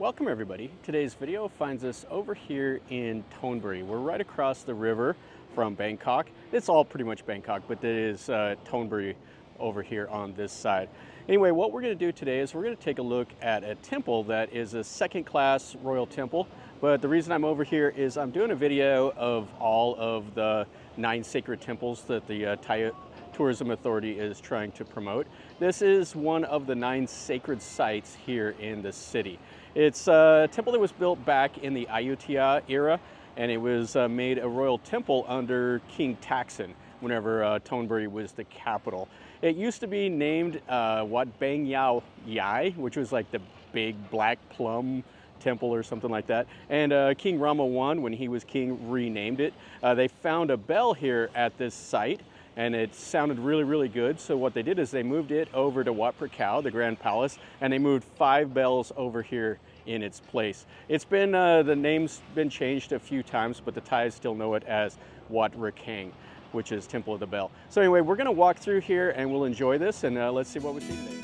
Welcome everybody. Today's video finds us over here in Thonburi. We're right across the river from Bangkok. It's all pretty much Bangkok, but it is Thonburi over here on this side. Anyway, what we're going to do today is we're going to take a look at a temple that is a second-class royal temple. But the reason I'm over here is I'm doing a video of all of the 9 sacred temples that the Thai Tourism Authority is trying to promote. This is one of the 9 sacred sites here in the city. It's a temple that was built back in the Ayutthaya era, and it was made a royal temple under King Taksin whenever Thonburi was the capital. It used to be named Wat Bang Yao Yai, which was like the big black plum temple or something like that. And King Rama I, when he was king, renamed it. They found a bell here at this site, and it sounded really good. So what they did is they moved it over to Wat Phra Kaew, the Grand Palace, and they moved 5 bells over here in its place. It's been, the name's been changed a few times, but the Thais still know it as Wat Rakhang, which is Temple of the Bell. So anyway, we're gonna walk through here and we'll enjoy this, and let's see what we see today.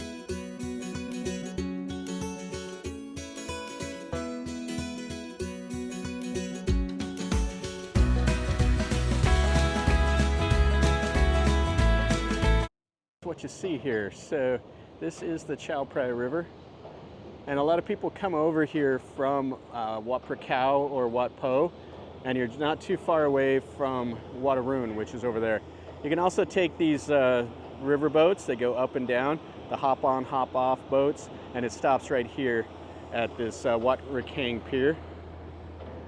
What you see here. So this is the Chao Phraya River, and a lot of people come over here from Wat Phra Kaew or Wat Po, and you're not too far away from Wat Arun, which is over there. You can also take these river boats that go up and down, the hop on hop off boats, and it stops right here at this Wat Rakhang pier.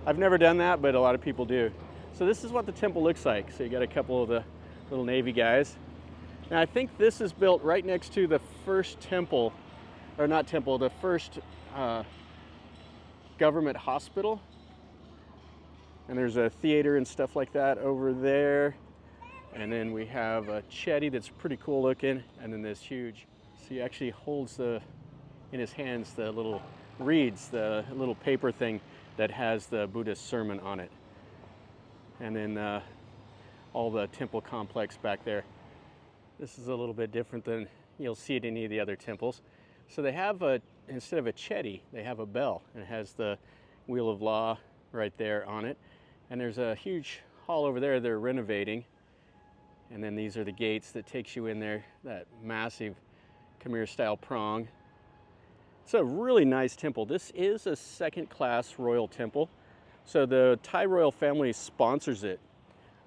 I've never done that, but a lot of people do. So this is what the temple looks like. So you got a couple of the little Navy guys. Now I think this is built right next to the first temple, or not temple, the first government hospital. And there's a theater and stuff like that over there. And then we have a chetty that's pretty cool looking, and then this huge, so he actually holds in his hands the little reeds, the little paper thing that has the Buddhist sermon on it. And then all the temple complex back there. This is a little bit different than you'll see at any of the other temples. So they have instead of a chetty, they have a bell, and it has the Wheel of Law right there on it. And there's a huge hall over there they're renovating. And then these are the gates that takes you in there, that massive Khmer style prong. It's a really nice temple. This is a second-class royal temple. So the Thai royal family sponsors it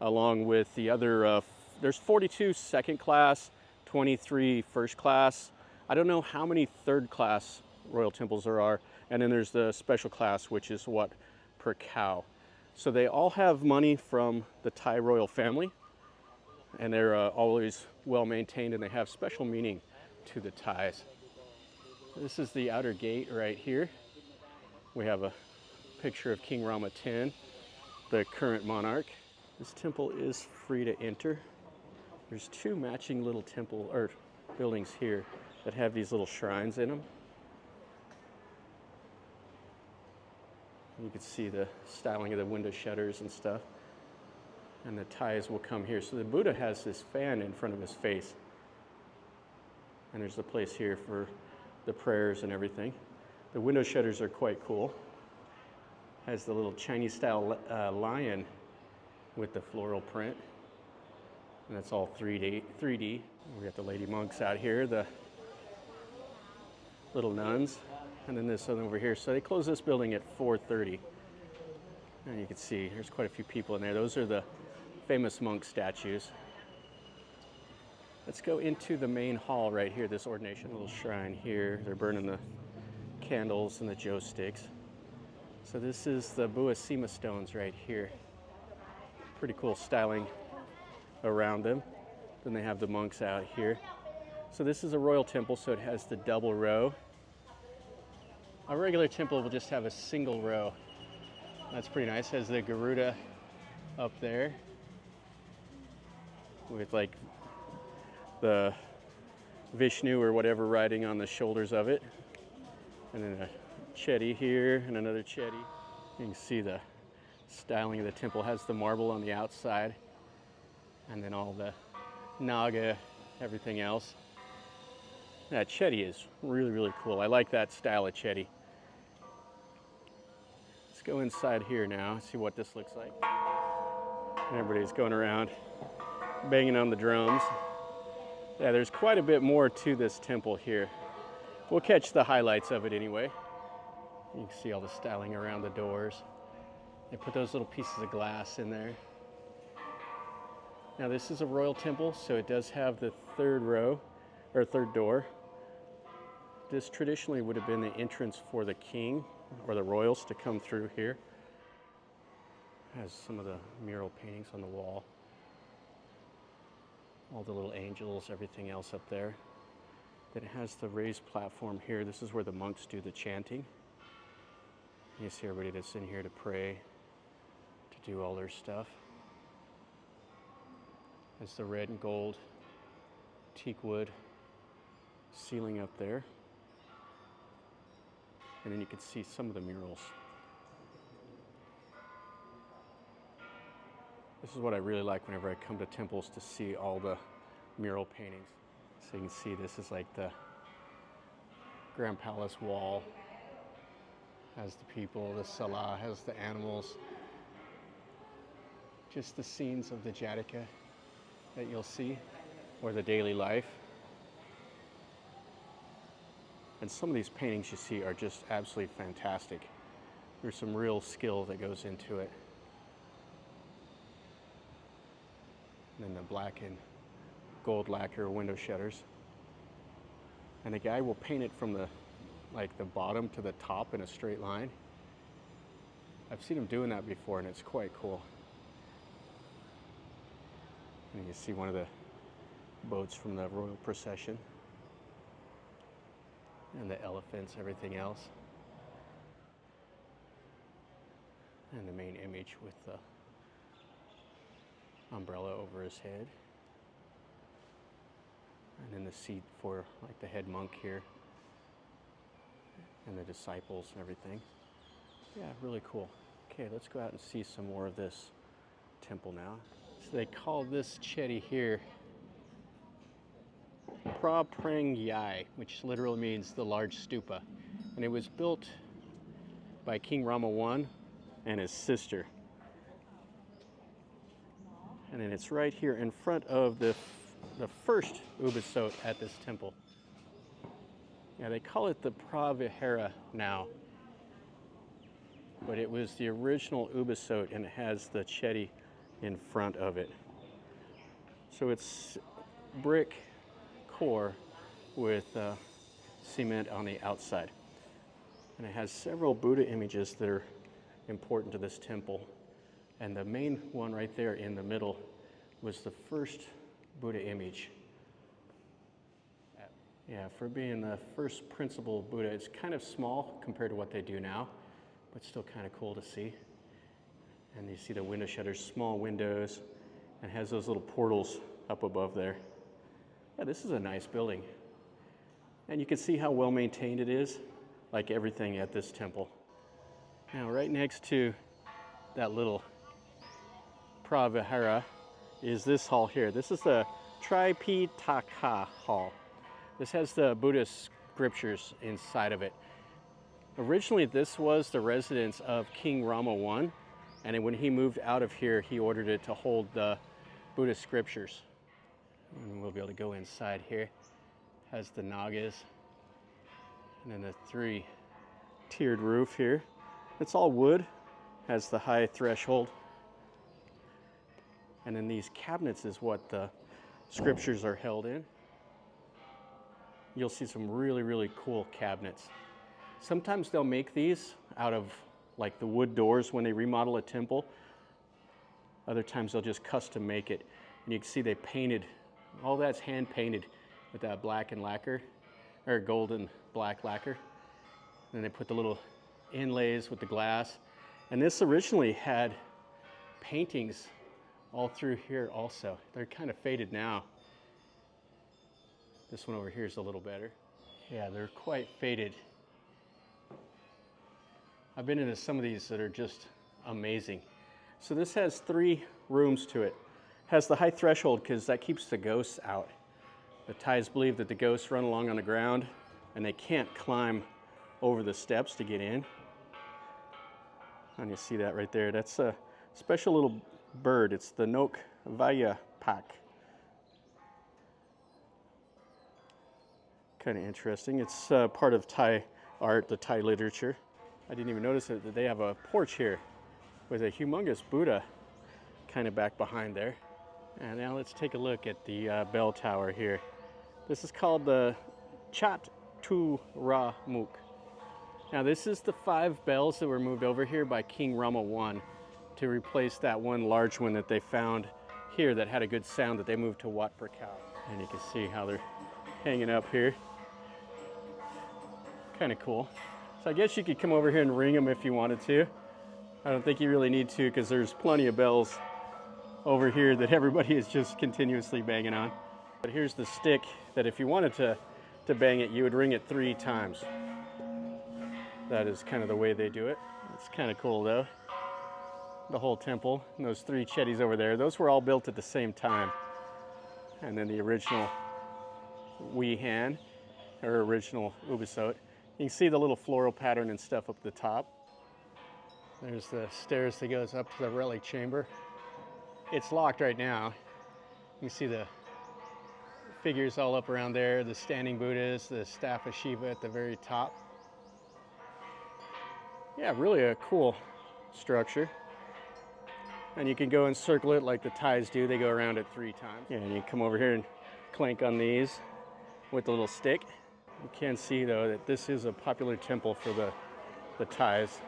along with the other there's 42 second class, 23 first class. I don't know how many third class royal temples there are. And then there's the special class, which is Wat Phra Kaew. So they all have money from the Thai royal family, and they're always well maintained, and they have special meaning to the Thais. This is the outer gate right here. We have a picture of King Rama X, the current monarch. This temple is free to enter. There's 2 matching little temple or buildings here that have these little shrines in them. You can see the styling of the window shutters and stuff. And the Thais will come here. So the Buddha has this fan in front of his face. And there's the place here for the prayers and everything. The window shutters are quite cool. Has the little Chinese style lion with the floral print. And that's all 3D. We got the lady monks out here, the little nuns, and then this one over here. So they close this building at 4:30. And you can see there's quite a few people in there. Those are the famous monk statues. Let's go into the main hall right here, this ordination little shrine here. They're burning the candles and the joe sticks. So this is the Buasima stones right here. Pretty cool styling around them. Then they have the monks out here. So this is a royal temple, so it has the double row. A regular temple will just have a single row. That's pretty nice. Has the Garuda up there with like the Vishnu or whatever riding on the shoulders of it. And then a chetty here and another chetty. You can see the styling of the temple. Has the marble on the outside, and then all the naga, everything else. That chetty is really cool. I like that style of chetty. go inside here now, see what this looks like. And everybody's going around banging on the drums. Yeah, there's quite a bit more to this temple here. We'll catch the highlights of it anyway. You can see all the styling around the doors. They put those little pieces of glass in there. Now this is a royal temple, so it does have the third row, or third door. This traditionally would have been the entrance for the king or the royals to come through here. It has some of the mural paintings on the wall. All the little angels, everything else up there. Then it has the raised platform here. This is where the monks do the chanting. You see everybody that's in here to pray, to do all their stuff. There's the red and gold teak wood ceiling up there. And then you can see some of the murals. This is what I really like whenever I come to temples, to see all the mural paintings. So you can see this is like the Grand Palace wall. Has the people, the Salah, has the animals. Just the scenes of the Jataka that you'll see, or the daily life. And some of these paintings you see are just absolutely fantastic. There's some real skill that goes into it. And then the black and gold lacquer window shutters. And the guy will paint it from the bottom to the top in a straight line. I've seen him doing that before, and it's quite cool. And you can see one of the boats from the royal procession. And the elephants, everything else. And the main image with the umbrella over his head. And then the seat for like the head monk here. And the disciples and everything. Yeah, really cool. Okay, let's go out and see some more of this temple now. So they call this chetty here Phra Kaew, which literally means the large stupa. And it was built by King Rama I and his sister. And then it's right here in front of the first ubasot at this temple. Yeah, they call it the Pravihara now. But it was the original ubasot, and it has the chetty in front of it. So it's brick core with cement on the outside. And it has several Buddha images that are important to this temple. And the main one right there in the middle was the first Buddha image. Yeah, for being the first principal Buddha, it's kind of small compared to what they do now, but still kind of cool to see. And you see the window shutters, small windows, and has those little portals up above there. Yeah, this is a nice building. And you can see how well maintained it is, like everything at this temple. Now, right next to that little Pravihara is this hall here. This is the Tripitaka Hall. This has the Buddhist scriptures inside of it. Originally, this was the residence of King Rama I, and when he moved out of here, he ordered it to hold the Buddhist scriptures. And we'll be able to go inside here. Has the nagas, and then the three-tiered roof here. It's all wood, has the high threshold. And then these cabinets is what the scriptures are held in. You'll see some really, really cool cabinets. Sometimes they'll make these out of like the wood doors when they remodel a temple. Other times they'll just custom make it. And you can see they painted, all that's hand painted with that black and lacquer, or gold and black lacquer. And then they put the little inlays with the glass. And this originally had paintings all through here also. They're kind of faded now. This one over here is a little better. Yeah, they're quite faded. I've been into some of these that are just amazing. So this has 3 rooms to it. Has the high threshold because that keeps the ghosts out. The Thais believe that the ghosts run along on the ground and they can't climb over the steps to get in. And you see that right there. That's a special little bird. It's the Nok Vaya Pak. Kind of interesting. It's part of Thai art, the Thai literature. I didn't even notice it, that they have a porch here with a humongous Buddha kind of back behind there. And now let's take a look at the bell tower here. This is called the Chat Tu Ra Muk. Now this is the 5 bells that were moved over here by King Rama I to replace that one large one that they found here that had a good sound that they moved to Wat Phra Kaew. And you can see how they're hanging up here. Kind of cool. So I guess you could come over here and ring them if you wanted to. I don't think you really need to because there's plenty of bells over here that everybody is just continuously banging on. But here's the stick that if you wanted to bang it, you would ring it 3 times. That is kind of the way they do it. It's kind of cool though. The whole temple and those 3 chetties over there, those were all built at the same time. And then the original Wihan, or original Ubisot. You can see the little floral pattern and stuff up the top. There's the stairs that goes up to the relic chamber. It's locked right now. You can see the figures all up around there, the standing Buddhas, the staff of Shiva at the very top. Yeah, really a cool structure. And you can go and circle it like the Thais do. They go around it 3 times. Yeah, and you come over here and clank on these with the little stick. You can see though that this is a popular temple for the Thais.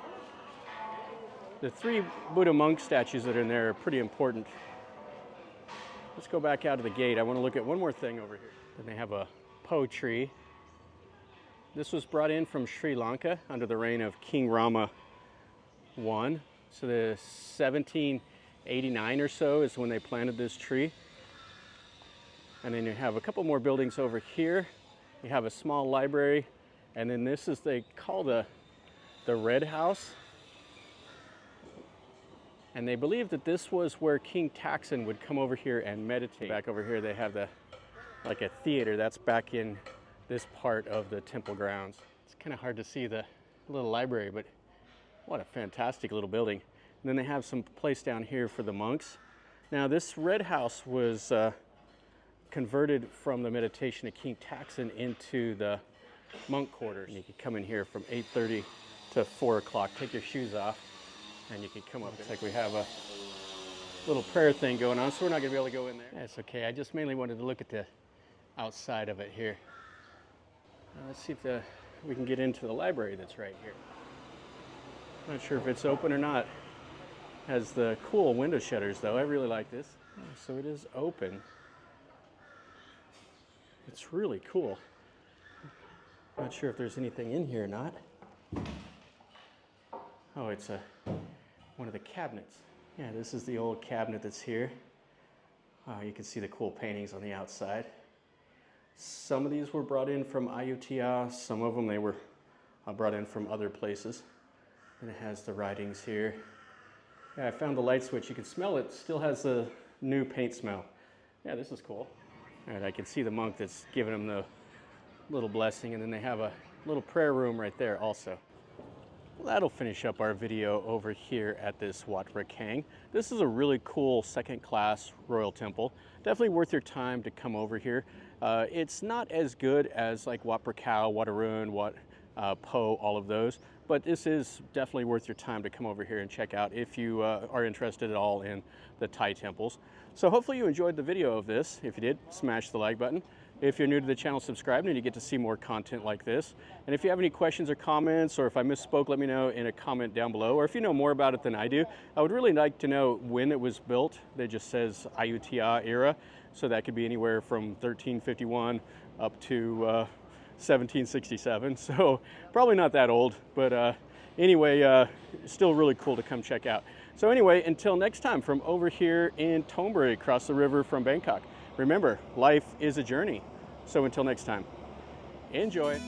The 3 Buddha monk statues that are in there are pretty important. Let's go back out of the gate. I want to look at one more thing over here. Then they have a po tree. This was brought in from Sri Lanka under the reign of King Rama I. So the 1789 or so is when they planted this tree. And then you have a couple more buildings over here. You have a small library. And then this is, they call the Red House. And they believe that this was where King Taksin would come over here and meditate. Back over here they have like a theater that's back in this part of the temple grounds. It's kind of hard to see the little library, but what a fantastic little building. And then they have some place down here for the monks. Now this Red House was converted from the meditation of King Taksin into the monk quarters. And you could come in here from 8:30 to 4 o'clock, take your shoes off, and you can come up. It's like we have a little prayer thing going on, so we're not going to be able to go in there. That's okay. I just mainly wanted to look at the outside of it here. Let's see if we can get into the library that's right here. Not sure if it's open or not. Has the cool window shutters though. I really like this. So it is open. It's really cool. Not sure if there's anything in here or not. Oh, it's one of the cabinets. Yeah, this is the old cabinet that's here. You can see the cool paintings on the outside. Some of these were brought in from Ayutthaya, some of them they were brought in from other places. And it has the writings here. Yeah, I found the light switch. You can smell it. Still has the new paint smell. Yeah, this is cool. All right, I can see the monk that's giving them the little blessing, and then they have a little prayer room right there also. Well, that'll finish up our video over here at this Wat Rakhang. This is a really cool second-class royal temple. Definitely worth your time to come over here. It's not as good as like Wat Phra Kaew, Wat Arun, Wat Po, all of those, but this is definitely worth your time to come over here and check out if you are interested at all in the Thai temples. So hopefully you enjoyed the video of this. If you did, smash the like button. If you're new to the channel, subscribe and you get to see more content like this. And if you have any questions or comments, or if I misspoke, let me know in a comment down below. Or if you know more about it than I do, I would really like to know when it was built. It just says Ayutthaya era, so that could be anywhere from 1351 up to 1767. So probably not that old, but anyway, still really cool to come check out. So anyway, until next time, from over here in Thonburi, across the river from Bangkok. Remember, life is a journey. So until next time, enjoy.